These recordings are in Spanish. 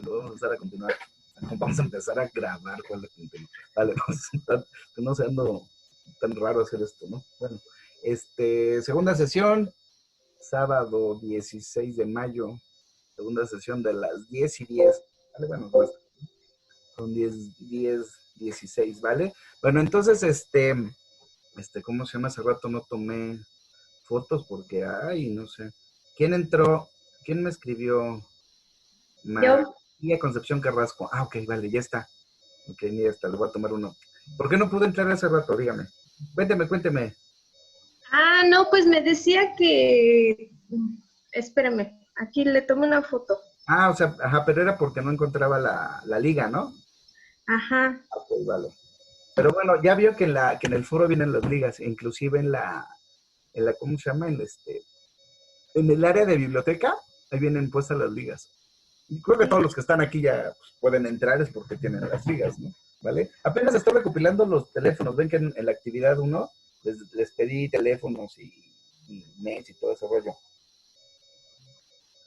Lo vamos a empezar a continuar. Vamos a empezar a grabar con la continua. Vale, que no sea tan raro hacer esto, ¿no? Bueno, segunda sesión, sábado 16 de mayo, segunda sesión de las 10:10. Vale, bueno, pues, son 10:16, ¿vale? Bueno, entonces, ¿cómo se llama? Hace rato no tomé fotos porque, ay, no sé. ¿Quién entró? ¿Quién me escribió? Yo. María Concepción Carrasco. Ah, ok, vale, ya está. Ok, mira, está, le voy a tomar uno. ¿Por qué no pude entrar hace rato? Dígame. Cuénteme. No, pues me decía que... Espérame, aquí le tomo una foto. Ah, o sea, ajá, pero era porque no encontraba la liga, ¿no? Ajá. Ok, vale. Pero bueno, ya vio que en el foro vienen las ligas, inclusive en la, ¿cómo se llama? En el área de biblioteca, ahí vienen puestas las ligas. Y creo que todos los que están aquí ya pues, pueden entrar es porque tienen las ligas, ¿no? ¿Vale? Apenas estoy recopilando los teléfonos. Ven que en la actividad 1 les pedí teléfonos y mails y todo ese rollo.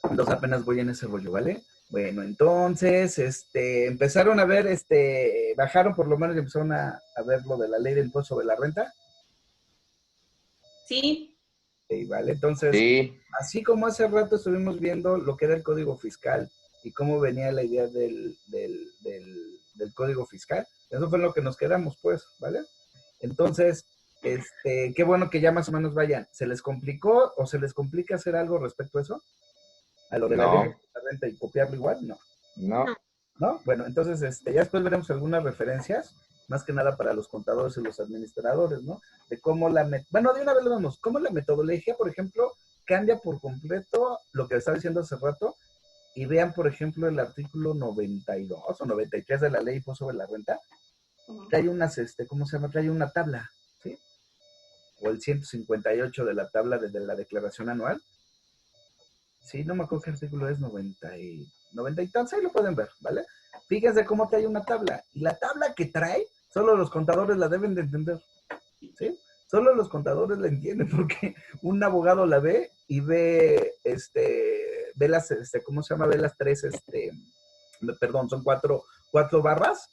Entonces apenas voy en ese rollo, ¿vale? Bueno, entonces, empezaron a ver, bajaron por lo menos y empezaron a ver lo de la ley de impuesto sobre la renta. Sí. Okay, ¿vale? Entonces, Sí, así como hace rato estuvimos viendo lo que era el código fiscal y cómo venía la idea del código fiscal, eso fue en lo que nos quedamos, pues, ¿vale? Entonces, qué bueno que ya más o menos vayan. ¿Se les complicó o se les complica hacer algo respecto a eso? A lo de la ley de no, la renta y copiarlo igual, no. no. ¿No? Bueno, entonces, ya después veremos algunas referencias, más que nada para los contadores y los administradores, ¿no? De cómo bueno, de una vez lo vemos, cómo la metodología, por ejemplo, cambia por completo lo que estaba diciendo hace rato, y vean, por ejemplo, el artículo 92 o 93 de la ley sobre la renta, trae unas, ¿cómo se llama? Trae una tabla, ¿sí? O el 158 de la tabla de la declaración anual. Sí, no me acuerdo qué artículo es, 90 y tantos, ahí lo pueden ver, ¿vale? Fíjense cómo trae una tabla. Y la tabla que trae, solo los contadores la deben de entender, ¿sí? Solo los contadores la entienden porque un abogado la ve y ve las, ¿cómo se llama? Ve las tres, perdón, son cuatro barras.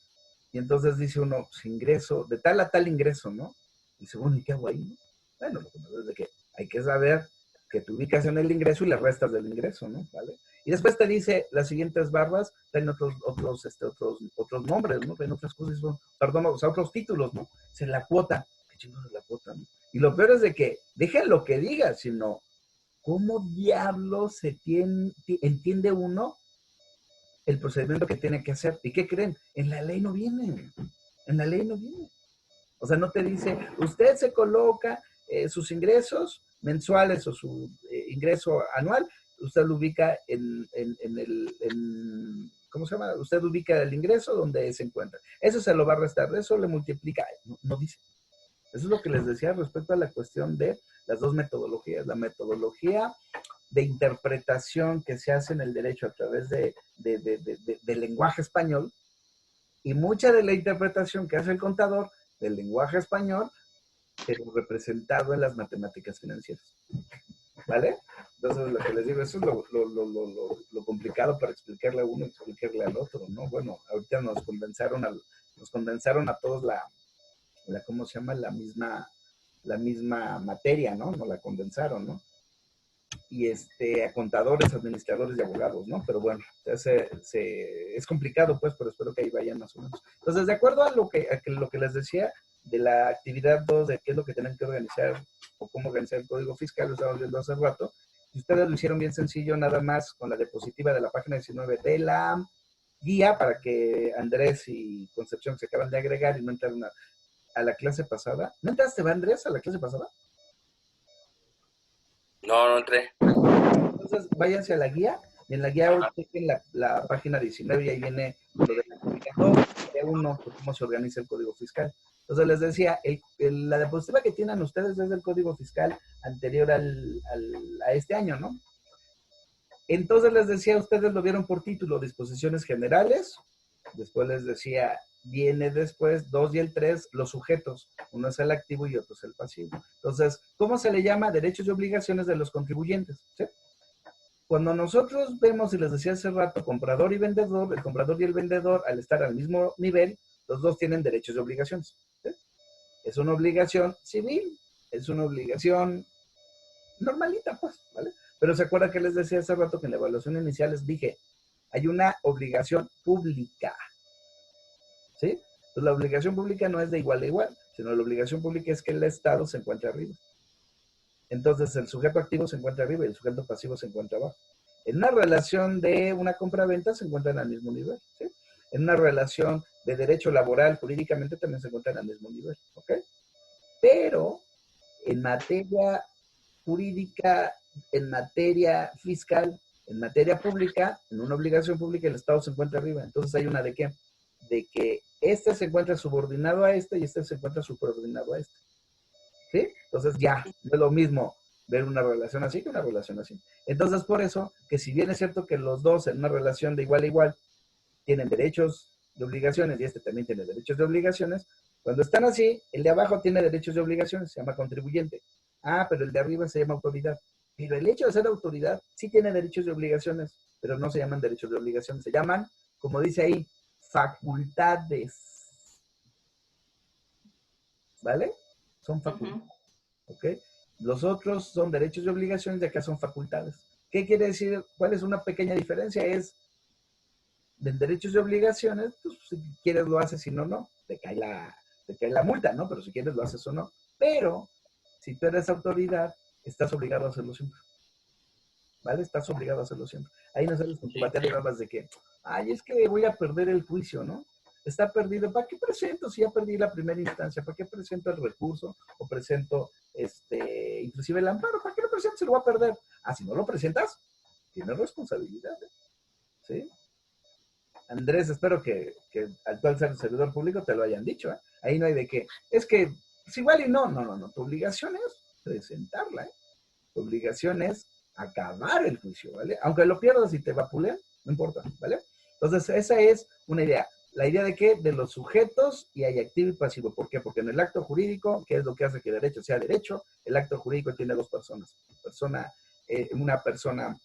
Y entonces dice uno, pues ingreso, de tal a tal ingreso, ¿no? Y dice, bueno, ¿y qué hago ahí? ¿No? Bueno, lo que pasa es de que hay que saber que tu ubicación el ingreso y las restas del ingreso, ¿no? ¿Vale? Y después te dice las siguientes barras, tienen otros nombres, ¿no? Tienen otras cosas, perdón, o sea, otros títulos, ¿no? Es la cuota. ¿Qué chingados es la cuota, no? Y lo peor es de que, dejen lo que diga, sino, ¿cómo diablos entiende uno el procedimiento que tiene que hacer? ¿Y qué creen? En la ley no viene. En la ley no viene. O sea, no te dice, usted se coloca sus ingresos mensuales o su ingreso anual, usted lo ubica ¿cómo se llama? Usted ubica el ingreso donde se encuentra. Eso se lo va a restar, eso le multiplica. No dice. Eso es lo que les decía respecto a la cuestión de las dos metodologías. La metodología de interpretación que se hace en el derecho a través del lenguaje español, y mucha de la interpretación que hace el contador del lenguaje español, pero representado en las matemáticas financieras. ¿Vale? Entonces, lo que les digo, eso es lo complicado para explicarle a uno y explicarle al otro, ¿no? Bueno, ahorita nos condensaron a todos ¿cómo se llama? La misma materia, ¿no? Nos la condensaron, ¿no? Y a contadores, administradores y abogados, ¿no? Pero bueno, es complicado, pues, pero espero que ahí vayan más o menos. Entonces, de acuerdo a lo que les decía de la actividad 2, de qué es lo que tienen que organizar o cómo organizar el código fiscal, lo estábamos viendo hace rato, y ustedes lo hicieron bien sencillo, nada más con la diapositiva de la página 19 de la guía, para que Andrés y Concepción se acaban de agregar y no entraron a la clase pasada. ¿No entraste, Andrés, a la clase pasada? No, no entré. Entonces, váyanse a la guía, y en la guía chequen la página 19 y ahí viene lo de la actividad 2, de 1, cómo se organiza el código fiscal. Entonces, les decía, la diapositiva que tienen ustedes es del código fiscal anterior a este año, ¿no? Entonces, les decía, ustedes lo vieron por título, disposiciones generales. Después les decía, viene después 2 y el 3, los sujetos. Uno es el activo y otro es el pasivo. Entonces, ¿cómo se le llama? Derechos y obligaciones de los contribuyentes, ¿sí? Cuando nosotros vemos, y les decía hace rato, comprador y vendedor, el comprador y el vendedor, al estar al mismo nivel, los dos tienen derechos y obligaciones. ¿Sí? Es una obligación civil, es una obligación normalita, pues, ¿vale? Pero se acuerda que les decía hace rato que en la evaluación inicial les dije, hay una obligación pública, ¿sí? Pues la obligación pública no es de igual a igual, sino la obligación pública es que el Estado se encuentre arriba. Entonces el sujeto activo se encuentra arriba y el sujeto pasivo se encuentra abajo. En una relación de una compra-venta se encuentran al mismo nivel, ¿sí? En una relación de derecho laboral, jurídicamente también se encuentran al mismo nivel, ¿ok? Pero en materia jurídica, en materia fiscal, en materia pública, en una obligación pública, el Estado se encuentra arriba. Entonces hay una de qué? De que este se encuentra subordinado a este y este se encuentra subordinado a este. ¿Sí? Entonces ya, no es lo mismo ver una relación así que una relación así. Entonces por eso, que si bien es cierto que los dos en una relación de igual a igual tienen derechos de obligaciones y este también tiene derechos de obligaciones, cuando están así, el de abajo tiene derechos de obligaciones, se llama contribuyente. Ah, pero el de arriba se llama autoridad. Pero el hecho de ser autoridad sí tiene derechos y obligaciones, pero no se llaman derechos de obligaciones, se llaman, como dice ahí, facultades. ¿Vale? Son facultades. ¿Ok? Los otros son derechos y obligaciones, de acá son facultades. ¿Qué quiere decir? ¿Cuál es una pequeña diferencia? Es de derechos y obligaciones, pues si quieres lo haces, si no, no. Te cae la multa, ¿no? Pero si quieres lo haces o no. Pero si tú eres autoridad, estás obligado a hacerlo siempre. ¿Vale? Estás obligado a hacerlo siempre. Ahí no sales con tu pateas de que, ay, es que voy a perder el juicio, ¿no? Está perdido. ¿Para qué presento si ya perdí la primera instancia? ¿Para qué presento el recurso? O presento, inclusive el amparo. ¿Para qué lo presento? Se lo va a perder. Ah, si no lo presentas, tienes responsabilidad, ¿eh? ¿Sí? Andrés, espero que al cual ser servidor público te lo hayan dicho, ¿eh? Ahí no hay de qué. Es que, pues igual y no, no, no, no. Tu obligación es presentarla, ¿eh? Tu obligación es acabar el juicio, ¿vale? Aunque lo pierdas y te vapuleen, no importa, ¿vale? Entonces, esa es una idea. La idea de qué? De los sujetos y hay activo y pasivo. ¿Por qué? Porque en el acto jurídico, ¿qué es lo que hace que derecho sea derecho? El acto jurídico tiene dos personas. Una persona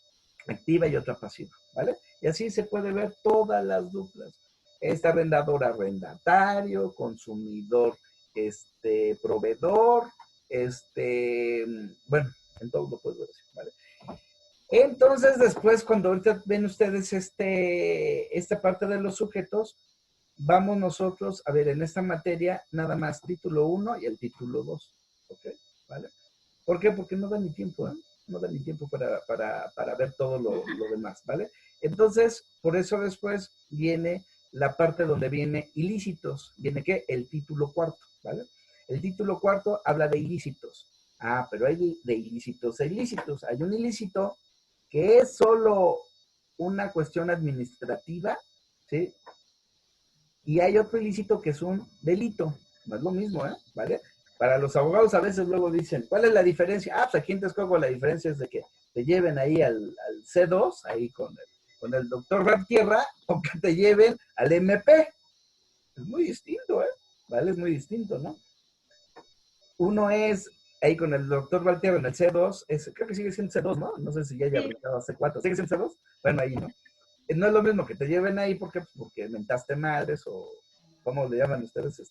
activa y otra pasiva, ¿vale? Y así se puede ver todas las duplas. Esta arrendador, arrendatario, consumidor, proveedor, bueno, en todo lo puedo decir, ¿vale? Entonces, después, cuando ahorita ven ustedes esta parte de los sujetos, vamos nosotros a ver en esta materia nada más título 1 y el título 2, ¿ok? ¿Vale? ¿Por qué? Porque no da ni tiempo, ¿eh? No da ni tiempo para ver todo lo demás, ¿vale? Entonces, por eso después viene la parte donde viene ilícitos. ¿Viene qué? El título cuarto, ¿vale? El título cuarto habla de ilícitos. Ah, pero hay de ilícitos a ilícitos. Hay un ilícito que es solo una cuestión administrativa, ¿sí? Y hay otro ilícito que es un delito. No es lo mismo, ¿eh? ¿Vale? Para los abogados a veces luego dicen, ¿cuál es la diferencia? Ah, pues aquí en Texcoco la diferencia es de que te lleven ahí al C2, ahí con el doctor Valtierra, o que te lleven al MP. Es muy distinto, ¿eh? ¿Vale? Es muy distinto, ¿no? Uno es ahí con el doctor Valtierra en el C2, creo que sigue siendo C2, ¿no? No sé si ya haya aplicado a C4. ¿Sigue siendo C2? Bueno, ahí, ¿no? No es lo mismo que te lleven ahí porque mentaste madres o, ¿cómo le llaman ustedes?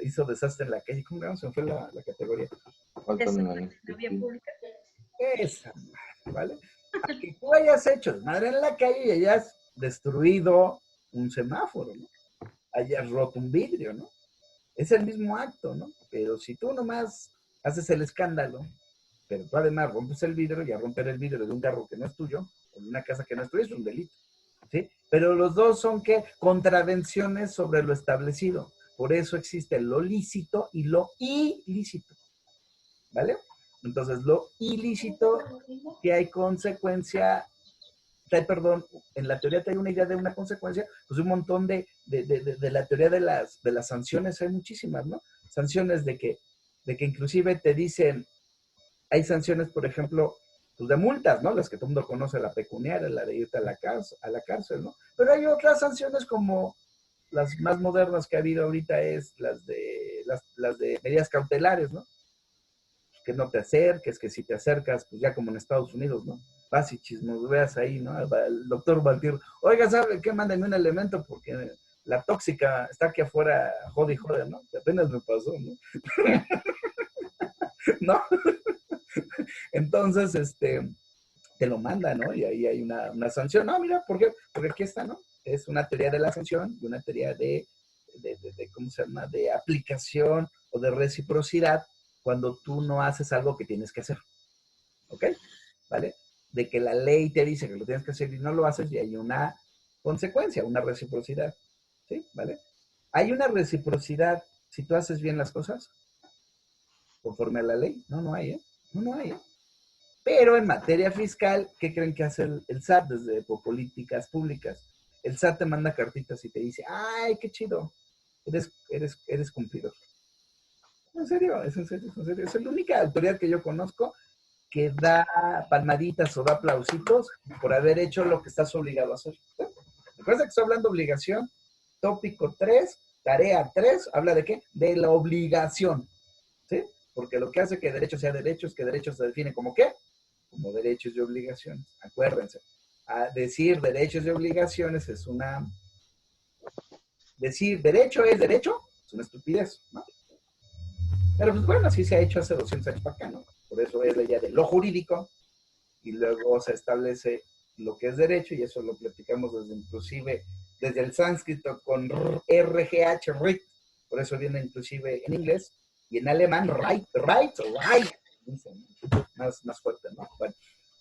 Hizo desastre en la calle. ¿Cómo se fue la categoría? La vía pública. Esa madre, ¿vale? A que tú hayas hecho desmadre en la calle y hayas destruido un semáforo, ¿no? Hayas roto un vidrio, ¿no? Es el mismo acto, ¿no? Pero si tú nomás haces el escándalo, pero tú además rompes el vidrio, y a romper el vidrio de un carro que no es tuyo, o de una casa que no es tuya, es un delito, ¿sí? Pero los dos son, ¿qué? Contravenciones sobre lo establecido. Por eso existe lo lícito y lo ilícito, ¿vale? Entonces, lo ilícito, que hay consecuencia, perdón, en la teoría te hay una idea de una consecuencia, pues un montón de la teoría de las sanciones, hay muchísimas, ¿no? Sanciones de que inclusive te dicen, hay sanciones, por ejemplo, pues de multas, ¿no? Las que todo el mundo conoce, la pecuniaria, la de irte a la cárcel, ¿no? Pero hay otras sanciones como las más modernas que ha habido ahorita es las de medidas cautelares, ¿no? Que no te acerques, que si te acercas, pues ya como en Estados Unidos, ¿no? vas y chismos ahí, ¿no? El doctor Valtir, oiga, ¿sabe qué? Mándenme un elemento porque la tóxica está aquí afuera, jode y jode, ¿no? Que apenas me pasó, ¿no? ¿No? Entonces, te lo manda, ¿no? Y ahí hay una sanción. No, mira, ¿por qué? Porque aquí está, ¿no? Es una teoría de la sanción y una teoría de ¿cómo se llama? De aplicación o de reciprocidad cuando tú no haces algo que tienes que hacer. ¿Ok? ¿Vale? De que la ley te dice que lo tienes que hacer y no lo haces y hay una consecuencia, una reciprocidad. ¿Sí? ¿Vale? Hay una reciprocidad si tú haces bien las cosas conforme a la ley. No, no hay, ¿eh? No, no hay, ¿eh? Pero en materia fiscal, ¿qué creen que hace el SAT desde políticas públicas? El SAT te manda cartitas y te dice, ay, qué chido, eres cumplidor. En serio, es en serio, es en serio. Es la única autoridad que yo conozco que da palmaditas o da aplausitos por haber hecho lo que estás obligado a hacer. ¿Sí? Recuerda que estoy hablando de obligación. Tópico 3, tarea 3, ¿habla de qué? De la obligación. ¿Sí? Porque lo que hace que derecho sea derecho es que derecho se define como ¿qué? Como derechos y obligaciones. Acuérdense. A decir derechos y obligaciones es una... Decir derecho es derecho es una estupidez, ¿no? Pero pues bueno, así se ha hecho hace 200 años para acá, ¿no? Por eso es la idea de lo jurídico y luego se establece lo que es derecho y eso lo platicamos desde inclusive desde el sánscrito con RGH, RIT, por eso viene inclusive en inglés y en alemán right, right, right, dicen, más fuerte, ¿no? Bueno,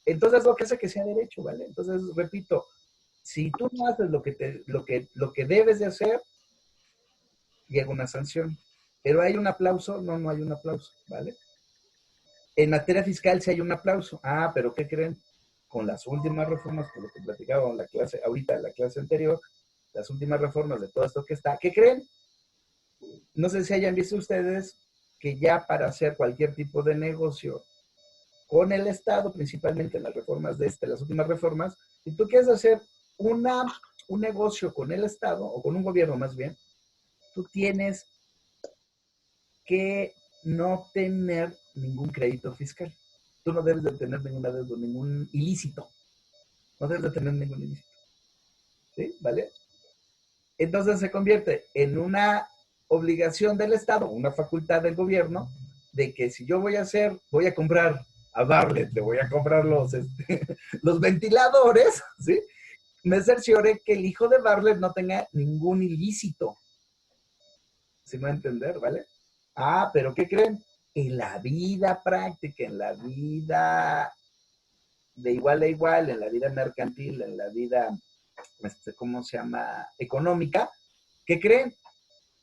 entonces lo que hace que sea derecho, ¿vale? Entonces, repito, si tú no haces lo que debes de hacer, llega una sanción. Pero hay un aplauso, no, no hay un aplauso, ¿vale? En materia fiscal sí hay un aplauso. Ah, pero ¿qué creen? Con las últimas reformas, por lo que platicaba en la clase, ahorita en la clase anterior, las últimas reformas de todo esto que está, ¿qué creen? No sé si hayan visto ustedes que ya para hacer cualquier tipo de negocio con el Estado, principalmente en las reformas las últimas reformas, si tú quieres hacer un negocio con el Estado, o con un gobierno más bien, tú tienes que no tener ningún crédito fiscal. Tú no debes de tener ninguna deuda, ningún ilícito. No debes de tener ningún ilícito. ¿Sí? ¿Vale? Entonces se convierte en una obligación del Estado, una facultad del gobierno, de que si yo voy a comprar a Barlet, le voy a comprar los ventiladores, ¿sí? Me cerciore que el hijo de Barlet no tenga ningún ilícito. ¿Sí me va a entender, vale? Ah, pero ¿qué creen? En la vida práctica, en la vida de igual a igual, en la vida mercantil, en la vida, ¿cómo se llama? Económica, ¿qué creen?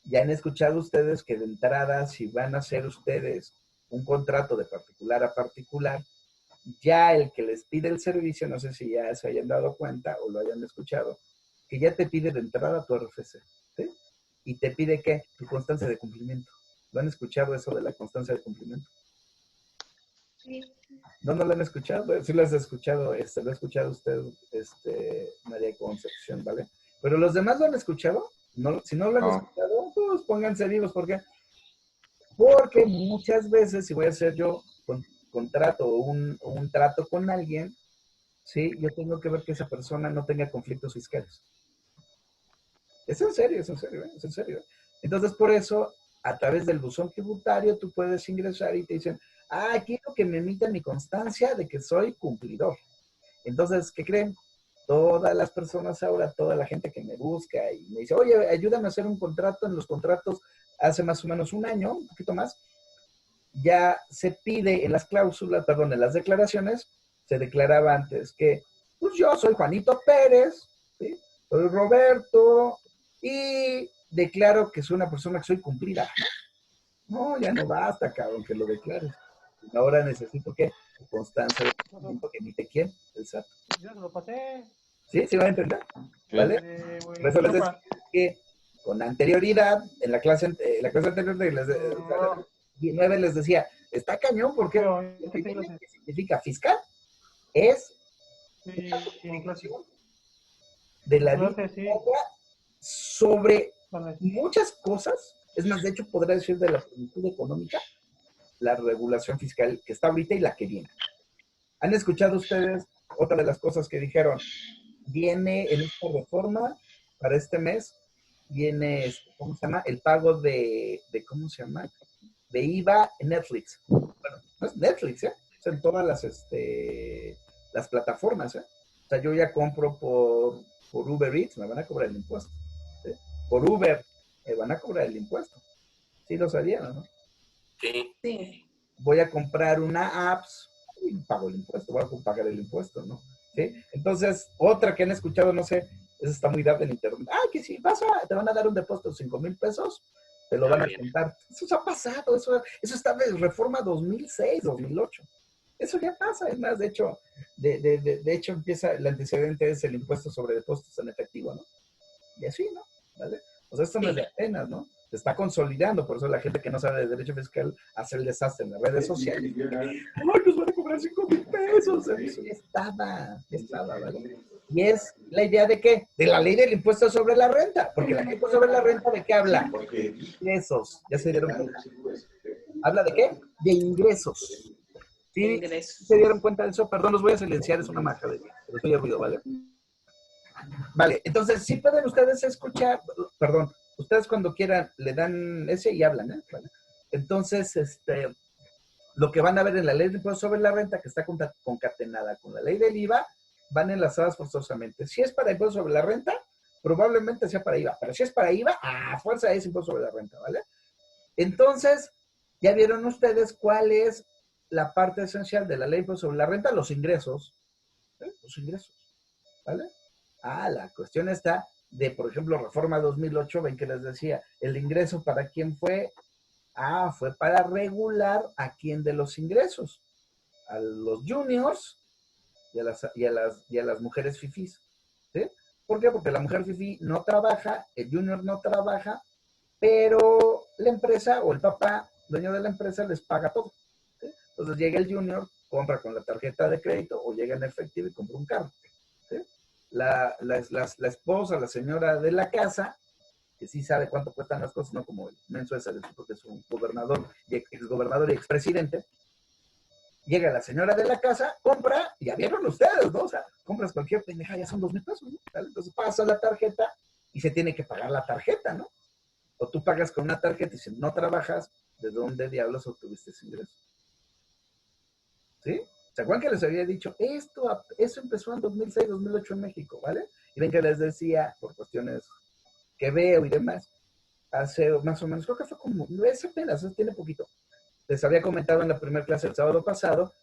Ya han escuchado ustedes que de entrada, si van a hacer ustedes un contrato de particular a particular, ya el que les pide el servicio, no sé si ya se hayan dado cuenta o lo hayan escuchado, que ya te pide de entrada tu RFC, ¿sí? Y te pide, ¿qué? Tu constancia de cumplimiento. ¿Lo han escuchado eso de la constancia de cumplimiento? Sí. No, no lo han escuchado. Sí lo has escuchado, lo ha escuchado usted, María Concepción, ¿vale? Pero los demás lo han escuchado. No, si no lo han escuchado, pues pónganse vivos. ¿Por qué? Porque muchas veces, si voy a hacer yo contrato o un trato con alguien, sí, yo tengo que ver que esa persona no tenga conflictos fiscales. Es en serio, es en serio, es en serio. Entonces, por eso, a través del buzón tributario, tú puedes ingresar y te dicen, quiero que me emitan mi constancia de que soy cumplidor. Entonces, ¿qué creen? Todas las personas ahora, toda la gente que me busca y me dice, oye, ayúdame a hacer un contrato. En los contratos, hace más o menos un año, un poquito más, ya se pide en las cláusulas, perdón, en las declaraciones, se declaraba antes que, pues yo soy Juanito Pérez, ¿sí? Soy Roberto, y declaro que soy una persona que soy cumplida. No, ya no basta, cabrón, que lo declares. Ahora necesito que constancia de cumplimiento que emite quién, el SAT. Ya se lo pasé. ¿Sí? ¿Sí van a entender? Sí. ¿Vale? Por eso les decía que con anterioridad, en la clase anterior de las 9 les decía, está cañón porque ¿qué significa fiscal? Es en clase de la vida sobre muchas cosas. Es más, de hecho, podría decir de la plenitud económica, la regulación fiscal que está ahorita y la que viene. ¿Han escuchado ustedes otra de las cosas que dijeron, viene en esta reforma para este mes, viene, ¿cómo se llama? El pago ¿cómo se llama? De IVA en Netflix. Bueno, no es Netflix, ¿eh? Es en todas las plataformas, ¿eh? O sea, yo ya compro por Uber Eats, me van a cobrar el impuesto. ¿Sí? Por Uber, me van a cobrar el impuesto. Sí lo sabían, ¿no? Sí. Sí. Voy a comprar una apps y pago el impuesto, voy a pagar el impuesto, ¿no? ¿Sí? Entonces, otra que han escuchado, no sé, esa está muy dada en internet. Ah, que si te van a dar un depósito de 5,000 pesos, te lo van a contar. Eso ya ha pasado, eso está de reforma 2006, 2008. Eso ya pasa, es más, de hecho empieza, el antecedente es el impuesto sobre depósitos en efectivo, ¿no? Y así, ¿no? ¿Vale? O sea, esto no es de apenas, ¿no? Se está consolidando, por eso la gente que no sabe de derecho fiscal hace el desastre en las redes sociales. ¡Ay, nos van a cobrar 5,000 pesos! Eso ya estaba, ¿vale? Y es la idea de qué? De la ley del impuesto sobre la renta, porque la ley sobre la renta, ¿de qué habla? Ingresos, ya se dieron cuenta. ¿Habla de qué? De ingresos. ¿Sí? Ingresos. ¿Se dieron cuenta de eso? Perdón, los voy a silenciar, es una majadera, pero estoy ruido, ¿vale? Vale, entonces, sí pueden ustedes escuchar, perdón, ustedes cuando quieran le dan ese y hablan, ¿eh? ¿Vale? Entonces, lo que van a ver en la ley de impuesto sobre la renta, que está concatenada con la ley del IVA, van enlazadas forzosamente. Si es para impuesto sobre la renta, probablemente sea para IVA, pero si es para IVA, a fuerza es impuesto sobre la renta, ¿vale? Entonces, ya vieron ustedes cuál es la parte esencial de la ley de impuesto sobre la renta, los ingresos, ¿eh? Los ingresos, ¿vale? La cuestión está de, por ejemplo, Reforma 2008, ven que les decía, el ingreso para quién fue, fue para regular a quién de los ingresos, a los juniors y a las mujeres fifís, ¿sí? ¿Por qué? Porque la mujer fifí no trabaja, el junior no trabaja, pero la empresa o el papá, dueño de la empresa, les paga todo, ¿sí? Entonces llega el junior, compra con la tarjeta de crédito o llega en efectivo y compra un carro. ¿Sí? La esposa, la señora de la casa, que sí sabe cuánto cuestan las cosas, no como el menso ese, porque es un gobernador, exgobernador y expresidente. Llega la señora de la casa, compra, y ya vieron ustedes, ¿no? O sea, compras cualquier pendeja, ya son 2,000 pesos, ¿no? ¿Vale? Entonces pasa la tarjeta y se tiene que pagar la tarjeta, ¿no? O tú pagas con una tarjeta y si no trabajas, ¿de dónde diablos obtuviste ese ingreso? ¿Sí? ¿Se acuerdan que les había dicho? Eso empezó en 2006, 2008 en México, ¿vale? Y ven que les decía, por cuestiones que veo y demás, hace más o menos, creo que fue como, es apenas, tiene poquito. Les había comentado en la primera clase el sábado pasado,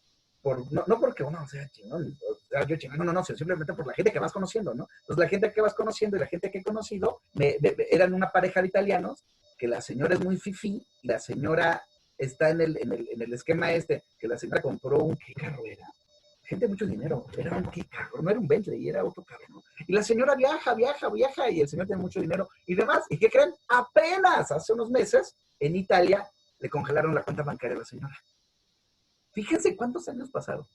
no porque uno sea chingón, yo chingón, no, simplemente por la gente que vas conociendo, ¿no? Entonces la gente que vas conociendo y la gente que he conocido, eran una pareja de italianos, que la señora es muy fifí, y la señora está en el esquema que la señora compró ¿qué carro era? Gente de mucho dinero, era ¿qué carro? No era un Bentley, era otro carro, ¿no? Y la señora viaja, y el señor tiene mucho dinero y demás. ¿Y qué creen? Apenas hace unos meses, en Italia, le congelaron la cuenta bancaria a la señora. Fíjense cuántos años pasaron,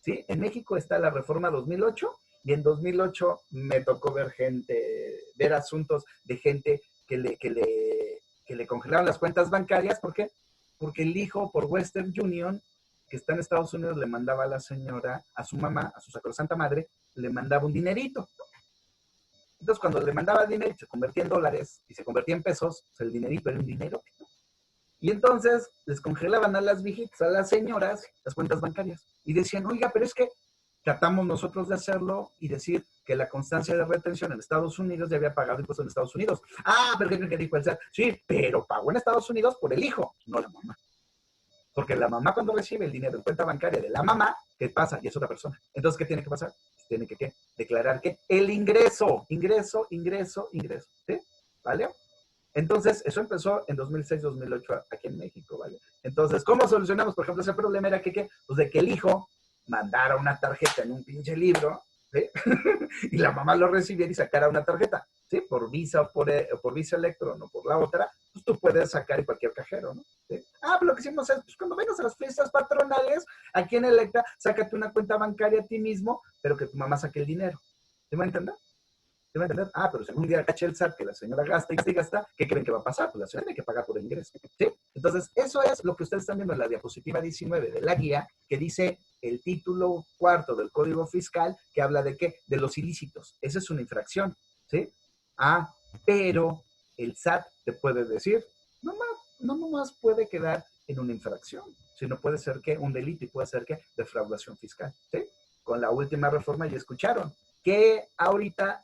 ¿sí? En México está la reforma 2008 y en 2008 me tocó ver asuntos de gente que le congelaron las cuentas bancarias. ¿Por qué? Porque el hijo por Western Union, que está en Estados Unidos, le mandaba a la señora, a su mamá, a su sacrosanta madre, le mandaba un dinerito. Entonces, cuando le mandaba dinero, se convertía en dólares y se convertía en pesos, pues el dinerito era un dinero. Y entonces les congelaban a las viejitas, a las señoras, las cuentas bancarias. Y decían, oiga, pero es que tratamos nosotros de hacerlo y decir que la constancia de retención en Estados Unidos ya había pagado impuestos en Estados Unidos. Pero ¿qué dijo el SAT? Sí, pero pagó en Estados Unidos por el hijo, no la mamá. Porque la mamá cuando recibe el dinero en cuenta bancaria de la mamá, ¿qué pasa? Y es otra persona. Entonces, ¿qué tiene que pasar? Tiene que declarar que el ingreso. ¿Sí? ¿Vale? Entonces, eso empezó en 2006-2008 aquí en México, ¿vale? Entonces, ¿cómo solucionamos? Por ejemplo, ese problema era pues de que el hijo mandara una tarjeta en un pinche libro, ¿sí? Y la mamá lo recibiera y sacara una tarjeta, ¿sí? Por Visa o por Visa Electron o por la otra, pues tú puedes sacar en cualquier cajero, ¿no? ¿Sí? Pero lo que hicimos es, pues cuando vengas a las fiestas patronales, aquí en Electra, sácate una cuenta bancaria a ti mismo, pero que tu mamá saque el dinero. ¿Sí me entiendes? ¿Sí me entienden? Ah, pero si algún día cacha el SAT que la señora gasta y gasta, ¿qué creen que va a pasar? Pues la señora tiene que pagar por el ingreso. ¿Sí? Entonces, eso es lo que ustedes están viendo en la diapositiva 19 de la guía, que dice el título cuarto del Código Fiscal, que habla de qué? De los ilícitos. Esa es una infracción. ¿Sí? Ah, pero el SAT te puede decir, no nomás puede quedar en una infracción, sino puede ser que un delito y puede ser que defraudación fiscal. ¿Sí? Con la última reforma ya escucharon que ahorita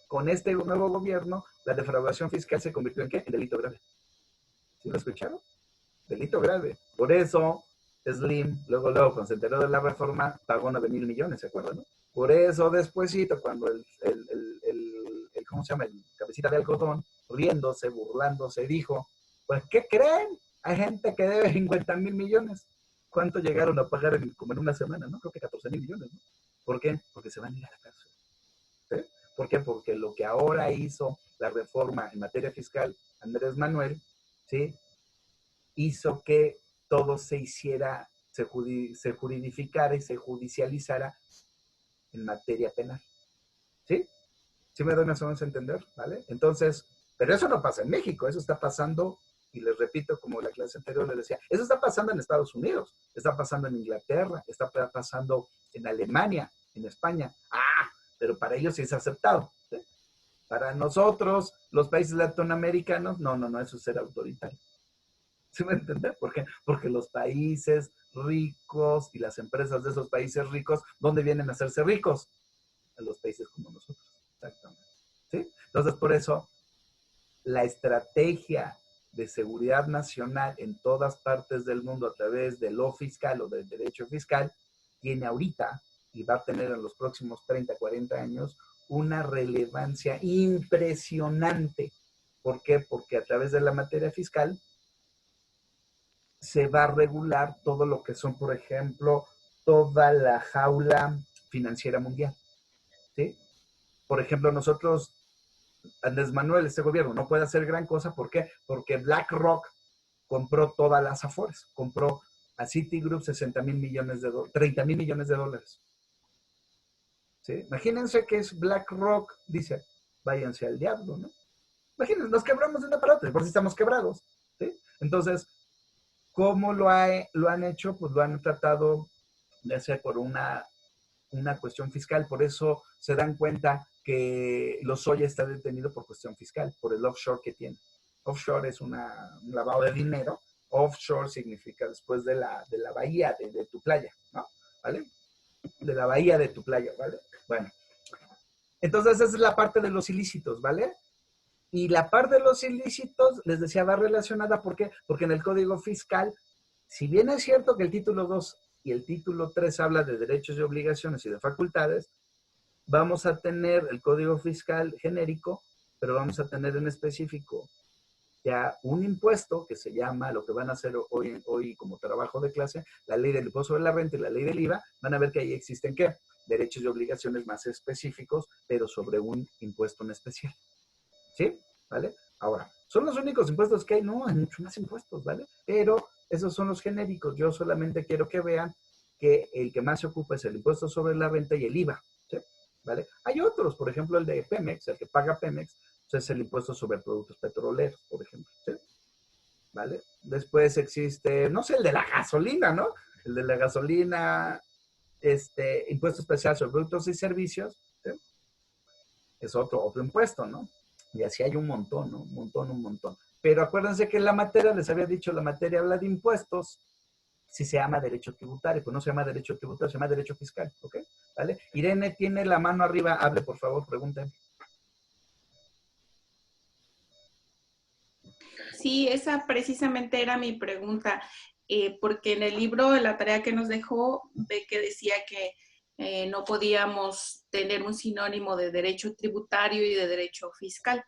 con este nuevo gobierno la defraudación fiscal se convirtió en ¿qué? En delito grave. ¿Sí lo escucharon? Delito grave. Por eso Slim, luego, cuando se enteró de la reforma, pagó 9,000 millones, ¿se acuerdan? ¿No? Por eso, despuésito, cuando ¿cómo se llama? El cabecita de algodón, riéndose, burlándose, dijo, pues, ¿qué creen? Hay gente que debe 50,000 millones. ¿Cuánto llegaron a pagar como en una semana? ¿No? Creo que 14,000 millones, ¿no? ¿Por qué? Porque se van a ir a la cárcel. ¿Sí? ¿Por qué? Porque lo que ahora hizo la reforma en materia fiscal, Andrés Manuel, ¿sí? Hizo que todo se hiciera, se juridificara y se judicializara en materia penal. ¿Sí? ¿Sí me doy más o menos a entender? ¿Vale? Entonces, pero eso no pasa en México, eso está pasando, y les repito, como la clase anterior les decía, eso está pasando en Estados Unidos, está pasando en Inglaterra, está pasando en Alemania, en España. Ah, pero para ellos sí es aceptado. ¿Sí? Para nosotros, los países latinoamericanos, no, eso es ser autoritario. ¿Sí me entiendes? ¿Por qué? Porque los países ricos y las empresas de esos países ricos, ¿dónde vienen a hacerse ricos? En los países como nosotros. Exactamente. ¿Sí? Entonces, por eso, la estrategia de seguridad nacional en todas partes del mundo a través de lo fiscal o del derecho fiscal tiene ahorita y va a tener en los próximos 30, 40 años una relevancia impresionante. ¿Por qué? Porque a través de la materia fiscal se va a regular todo lo que son, por ejemplo, toda la jaula financiera mundial. ¿Sí? Por ejemplo, nosotros, Andrés Manuel, este gobierno, no puede hacer gran cosa. ¿Por qué? Porque BlackRock compró todas las Afores, compró a Citigroup 60,000 millones de dólares, 30,000 millones de dólares. ¿Sí? Imagínense que es BlackRock, dice, váyanse al diablo, ¿no? Imagínense, nos quebramos de una para otra, por si estamos quebrados. ¿Sí? Entonces, ¿cómo lo han hecho? Pues lo han tratado de hacer por una cuestión fiscal. Por eso se dan cuenta que Lozoya está detenido por cuestión fiscal, por el offshore que tiene. Offshore es un lavado de dinero. Offshore significa después de la bahía de tu playa, ¿no? ¿Vale? De la bahía de tu playa, ¿vale? Bueno, entonces esa es la parte de los ilícitos, ¿vale? Y la parte de los ilícitos, les decía, va relacionada, ¿por qué? Porque en el Código Fiscal, si bien es cierto que el título 2 y el título 3 habla de derechos y obligaciones y de facultades, vamos a tener el Código Fiscal genérico, pero vamos a tener en específico ya un impuesto que se llama, lo que van a hacer hoy como trabajo de clase, la ley del impuesto sobre la renta y la ley del IVA, van a ver que ahí existen, ¿qué? Derechos y obligaciones más específicos, pero sobre un impuesto en especial. ¿Sí? ¿Vale? Ahora, ¿son los únicos impuestos que hay? No, hay muchos más impuestos, ¿vale? Pero esos son los genéricos. Yo solamente quiero que vean que el que más se ocupa es el impuesto sobre la renta y el IVA, ¿sí? ¿Vale? Hay otros, por ejemplo, el de Pemex, el que paga Pemex, pues es el impuesto sobre productos petroleros, por ejemplo, ¿sí? ¿Vale? Después existe, no sé, el de la gasolina, ¿no? El de la gasolina, impuesto especial sobre productos y servicios, ¿sí? Es otro impuesto, ¿no? Y así hay un montón, ¿no? Un montón. Pero acuérdense que la materia, les había dicho, la materia habla de impuestos, si se llama derecho tributario, pues no se llama derecho tributario, se llama derecho fiscal, ¿ok? ¿Vale? Irene tiene la mano arriba, hable por favor, pregúnteme. Sí, esa precisamente era mi pregunta, porque en el libro, en la tarea que nos dejó, ve que decía que no podíamos tener un sinónimo de derecho tributario y de derecho fiscal,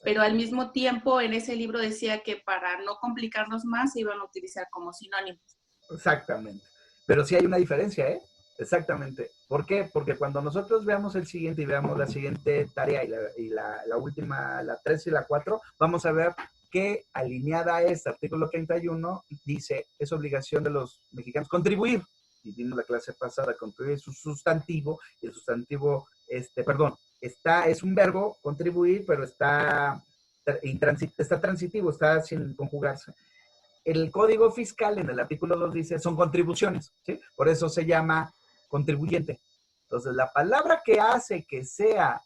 pero al mismo tiempo en ese libro decía que para no complicarnos más se iban a utilizar como sinónimos. Exactamente. Pero sí hay una diferencia, ¿eh? Exactamente. ¿Por qué? Porque cuando nosotros veamos el siguiente y veamos la siguiente tarea y la última, la 3 y la 4, vamos a ver que alineada a este artículo 31 dice, es obligación de los mexicanos contribuir. Y vimos la clase pasada, contribuir su sustantivo, y el sustantivo, perdón, es un verbo, contribuir, pero está transitivo, está sin conjugarse. El Código Fiscal en el artículo 2 dice, son contribuciones, ¿sí? Por eso se llama contribuyente. Entonces, la palabra que hace que sea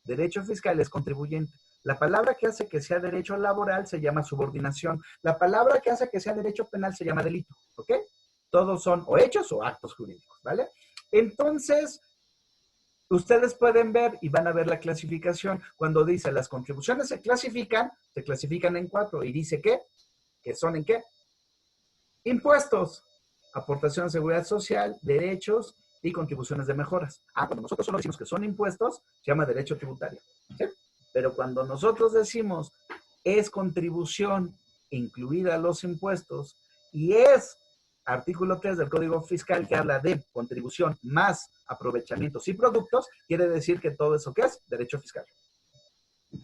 derecho fiscal es contribuyente. La palabra que hace que sea derecho laboral se llama subordinación. La palabra que hace que sea derecho penal se llama delito, ¿ok? Todos son o hechos o actos jurídicos, ¿vale? Entonces, ustedes pueden ver y van a ver la clasificación. Cuando dice las contribuciones se clasifican en 4. ¿Y dice qué? ¿Que son en qué? Impuestos, aportación a seguridad social, derechos y contribuciones de mejoras. Cuando nosotros solo decimos que son impuestos, se llama derecho tributario, ¿sí? Pero cuando nosotros decimos es contribución incluida los impuestos y es artículo 3 del Código Fiscal que habla de contribución más aprovechamientos y productos, quiere decir que todo eso ¿qué es? Derecho fiscal.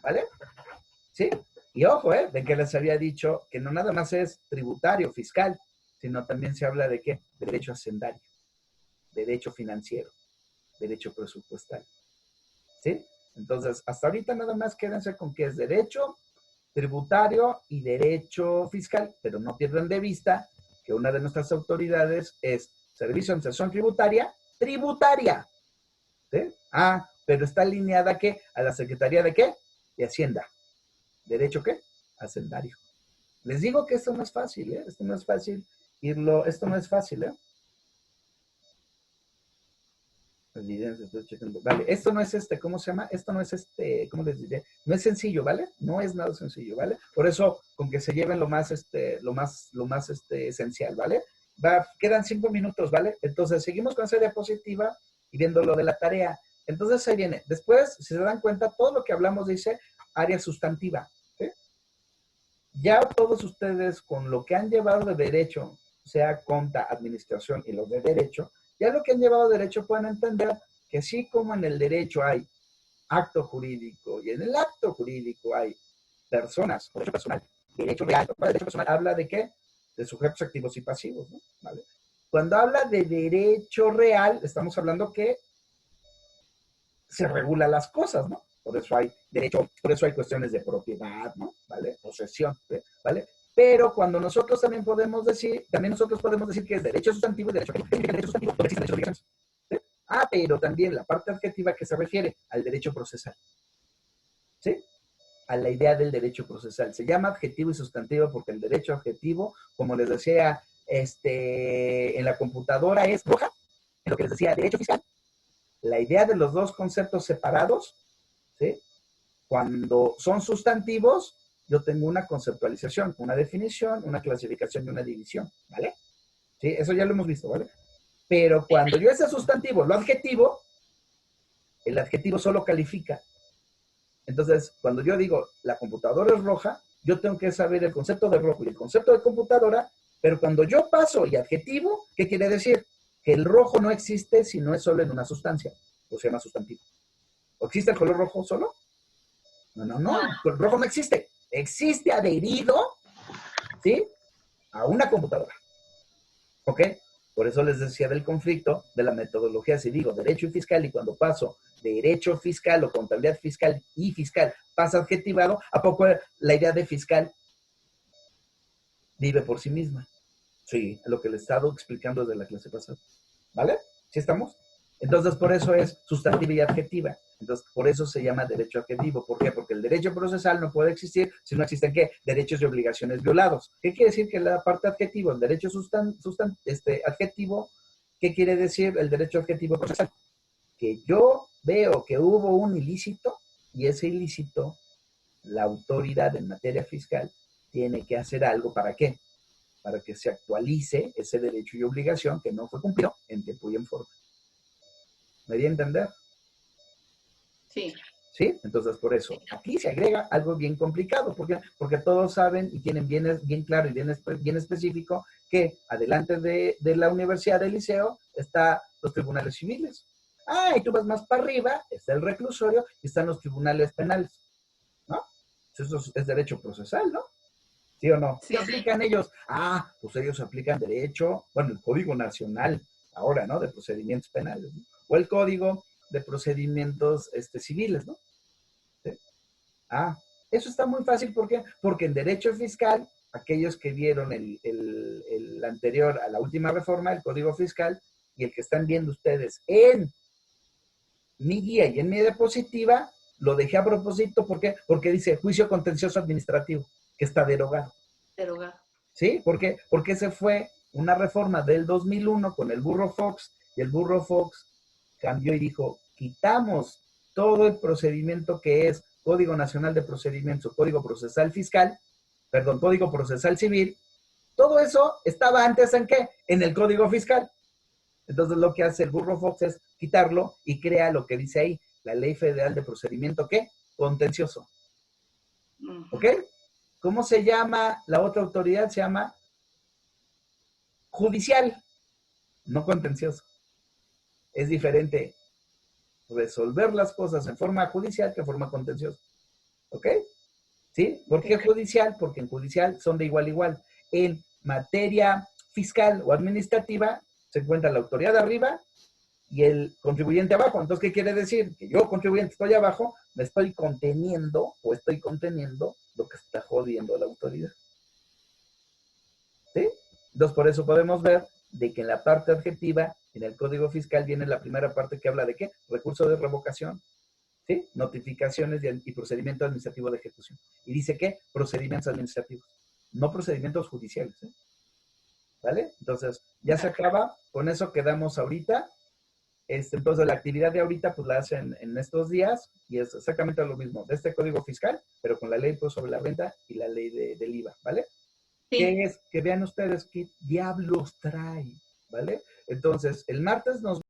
¿Vale? ¿Sí? Y ojo, de que les había dicho que no nada más es tributario, fiscal, sino también se habla de ¿qué? Derecho hacendario, derecho financiero, derecho presupuestal. ¿Sí? Entonces, hasta ahorita nada más quédense con que es derecho tributario y derecho fiscal, pero no pierdan de vista que una de nuestras autoridades es Servicio de Administración Tributaria. ¿Sí? Pero está alineada ¿qué? A la Secretaría de ¿qué? De Hacienda. ¿Derecho qué? Hacendario. Les digo que esto no es fácil, ¿eh? Esto no es fácil esto no es fácil, ¿eh? Estoy checando. Vale, esto no es ¿cómo se llama? Esto no es ¿cómo les diré? No es sencillo, ¿vale? No es nada sencillo, ¿vale? Por eso, con que se lleven lo más esencial, ¿vale? Quedan 5 minutos, ¿vale? Entonces, seguimos con esa diapositiva y viendo lo de la tarea. Entonces, ahí viene. Después, si se dan cuenta, todo lo que hablamos dice área sustantiva, ¿sí? Ya todos ustedes, con lo que han llevado de derecho, sea conta, administración y los de derecho, ya lo que han llevado de derecho pueden entender que así como en el derecho hay acto jurídico y en el acto jurídico hay personas, derecho personal, derecho real. Derecho personal habla de qué? De sujetos activos y pasivos, ¿no? ¿Vale? Cuando habla de derecho real, estamos hablando que se regula las cosas, ¿no? Por eso hay derecho, por eso hay cuestiones de propiedad, ¿no? ¿Vale? Posesión, ¿vale? Pero cuando nosotros también podemos decir que es derecho sustantivo y derecho sustantivo, no existen derechos obligaciones. ¿Sí? Pero también la parte adjetiva que se refiere al derecho procesal. ¿Sí? A la idea del derecho procesal. Se llama adjetivo y sustantivo porque el derecho adjetivo, como les decía, en la computadora es roja, en lo que les decía derecho fiscal. La idea de los dos conceptos separados, ¿sí? Cuando son sustantivos, yo tengo una conceptualización, una definición, una clasificación y una división, ¿vale? ¿Sí? Eso ya lo hemos visto, ¿vale? Pero cuando yo ese sustantivo lo adjetivo, el adjetivo solo califica. Entonces, cuando yo digo la computadora es roja, yo tengo que saber el concepto de rojo y el concepto de computadora, pero cuando yo paso y adjetivo, ¿qué quiere decir? Que el rojo no existe si no es solo en una sustancia, o se llama sustantivo. ¿O existe el color rojo solo? No, el rojo no existe. Existe adherido, ¿sí? A una computadora. ¿Ok? Por eso les decía del conflicto de la metodología. Si digo derecho y fiscal y cuando paso derecho fiscal o contabilidad fiscal y fiscal pasa adjetivado, ¿a poco la idea de fiscal vive por sí misma? Sí, lo que les he estado explicando desde la clase pasada. ¿Vale? ¿Sí estamos? Entonces, por eso es sustantiva y adjetiva. Entonces, por eso se llama derecho adjetivo. ¿Por qué? Porque el derecho procesal no puede existir si no existen, ¿qué? Derechos y obligaciones violados. ¿Qué quiere decir que la parte adjetivo, el derecho adjetivo, qué quiere decir el derecho adjetivo procesal? Que yo veo que hubo un ilícito y ese ilícito, la autoridad en materia fiscal tiene que hacer algo. ¿Para qué? Para que se actualice ese derecho y obligación que no fue cumplido en tiempo y en forma. ¿Me di a entender? Sí. ¿Sí? Entonces, por eso, aquí se agrega algo bien complicado, porque todos saben y tienen bien claro y bien específico que adelante de la universidad del liceo está los tribunales civiles. Y tú vas más para arriba, está el reclusorio y están los tribunales penales, ¿no? Eso es derecho procesal, ¿no? ¿Sí o no? Sí. ¿Qué aplican ellos? Pues ellos aplican derecho, bueno, el Código Nacional ahora, ¿no? De procedimientos penales, ¿no? O el Código de Procedimientos civiles, ¿no? ¿Sí? Ah, eso está muy fácil, ¿por qué? Porque en derecho fiscal, aquellos que vieron el anterior a la última reforma, el Código Fiscal, y el que están viendo ustedes en mi guía y en mi diapositiva, lo dejé a propósito, ¿por qué? Porque dice juicio contencioso administrativo, que está derogado. Derogado. ¿Sí? ¿Por qué? Porque ese fue una reforma del 2001 con el Burro Fox, y el Burro Fox cambió y dijo, quitamos todo el procedimiento que es Código Nacional de Procedimientos, Código Procesal Fiscal, perdón, Código Procesal Civil, todo eso estaba antes ¿en qué? En el Código Fiscal. Entonces lo que hace el Burro Fox es quitarlo y crea lo que dice ahí, la Ley Federal de Procedimiento, ¿qué? Contencioso. ¿Ok? ¿Cómo se llama la otra autoridad? Se llama judicial, no contencioso. Es diferente resolver las cosas en forma judicial que en forma contenciosa. ¿Ok? ¿Sí? ¿Por qué judicial? Porque en judicial son de igual a igual. En materia fiscal o administrativa se encuentra la autoridad de arriba y el contribuyente abajo. Entonces, ¿qué quiere decir? Que yo, contribuyente, estoy abajo, me estoy conteniendo o estoy conteniendo lo que está jodiendo a la autoridad. ¿Sí? Entonces, por eso podemos ver de que en la parte adjetiva, en el Código Fiscal, viene la primera parte que habla de ¿qué? Recurso de revocación, ¿sí? Notificaciones y procedimiento administrativo de ejecución. Y dice ¿qué? Procedimientos administrativos, no procedimientos judiciales, ¿eh? ¿Vale? Entonces, ya se acaba, con eso quedamos ahorita. Entonces, la actividad de ahorita, pues la hacen en estos días, y es exactamente lo mismo, de este Código Fiscal, pero con la ley pues, sobre la renta y la ley del IVA, ¿vale? Sí. ¿Qué es? Que vean ustedes qué diablos trae, ¿vale? Entonces, el martes nos